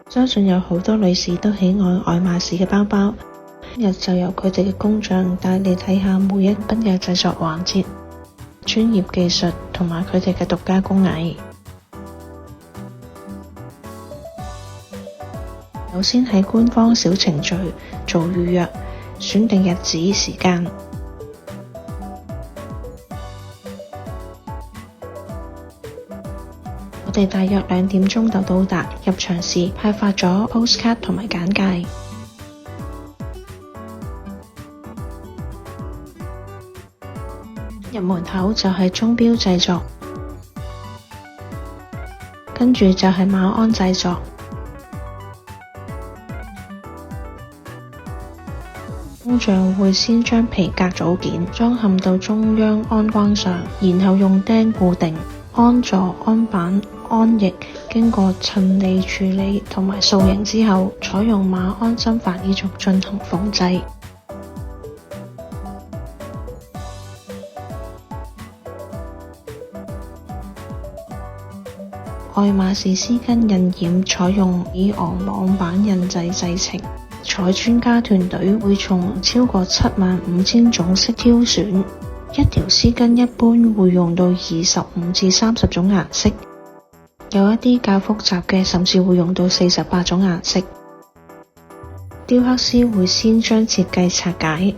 相信有好多女士都喜愛愛馬仕嘅包包，今日就由佢哋嘅工匠帶你睇下每一筆嘅製作環節、專業技術同埋佢哋嘅獨家工藝。首先喺官方小程序做預約，選定日子時間。我哋大約2點鐘就到達，入場時派發咗 postcard 同埋簡介。入門口就係鐘錶製作，跟住就係馬鞍製作。工匠會先將皮革組件裝嵌到中央鞍關上，然後用釘固定。鞍座、鞍板、鞍翼經過襯理處理同埋塑形之後，採用馬鞍針法技術進行縫製。愛馬仕絲巾印染採用里昂網版印製製程，彩專家團隊會從超過75000種色挑選。一條絲巾一般會用到25至30種顏色，有一啲較複雜嘅甚至會用到48種顏色。雕刻師會先將設計拆解，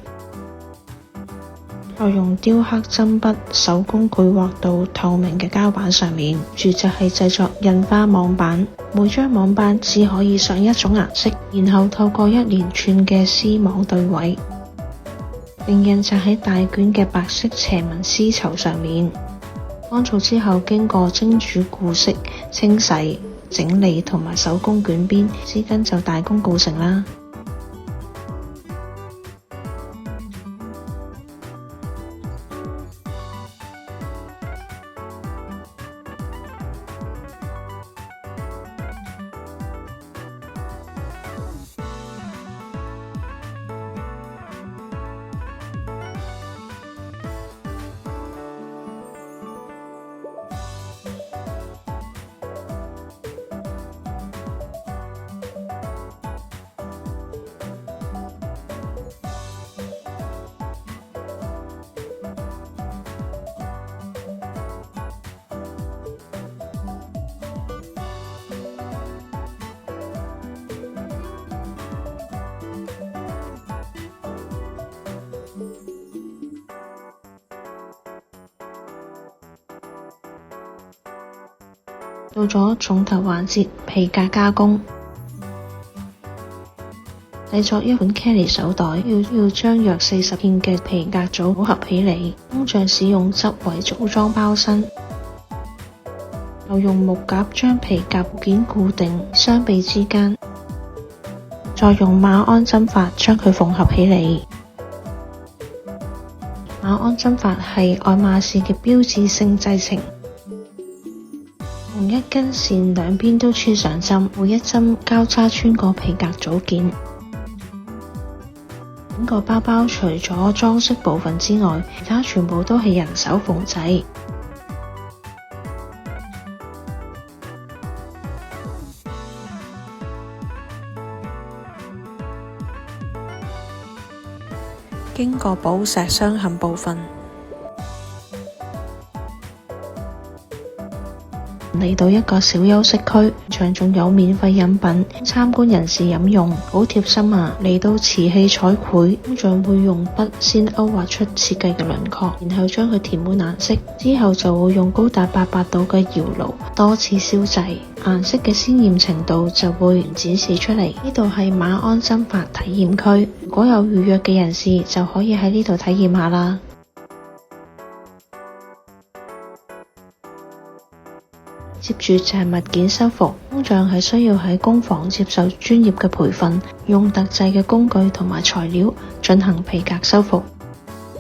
再用雕刻針筆手工繪畫到透明嘅膠板上面，接住就係製作印花網板。每張網板只可以上一種顏色，然後透過一連串嘅絲網對位，並印刷喺大卷嘅白色斜紋絲綢上面。乾燥之後經過蒸煮固色、清洗、整理同埋手工捲邊，絲巾就大功告成啦。到咗重頭環節，皮革加工。製作一款 Kelly 手袋，要將約40片嘅皮革組合起嚟。工匠使用執為組裝包身，又用木夾將皮革件固定雙臂之間，再用馬鞍針法將佢縫合起嚟。馬鞍針法係愛馬仕嘅標誌性製程。用一根線兩邊都穿上針，每一針交叉穿過皮革組件。整個包包除咗裝飾部分之外，其他全部都係人手縫製。經過寶石鑲嵌部分，嚟到一個小休息區，場仲有免費飲品參觀人士飲用，好貼心啊！嚟到瓷器彩繪，工匠會用筆先勾畫出設計嘅輪廓，然後將佢填滿顏色，之後就會用高達800度嘅窯爐多次燒製，顏色嘅鮮豔程度就會展示出嚟。呢度係馬鞍針法體驗區，如果有預約嘅人士就可以喺呢度體驗下啦。接住就係物件修復，工匠係需要喺工房接受專業嘅培訓，用特製嘅工具同埋材料進行皮革修復。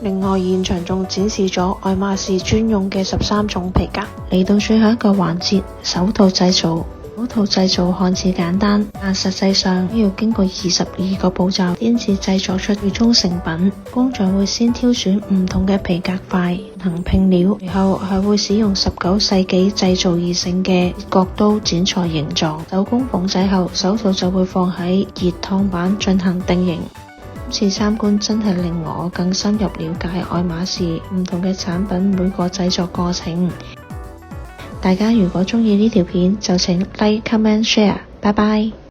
另外現場仲展示咗愛馬仕專用嘅13種皮革。嚟到最後一個環節，手套製造。嗰套製造看似簡單，但實際上要經過22個步驟先至製作出最終成品。工匠會先挑選唔同嘅皮革塊進行拼料，然後係會使用19世紀製造而成嘅角刀剪裁形狀。手工縫製後，手套就會放喺熱燙板進行定型。今次參觀真係令我更深入了解愛馬仕唔同嘅產品每個製作過程。大家如果鍾意呢條片，就請 like、comment、share。拜拜。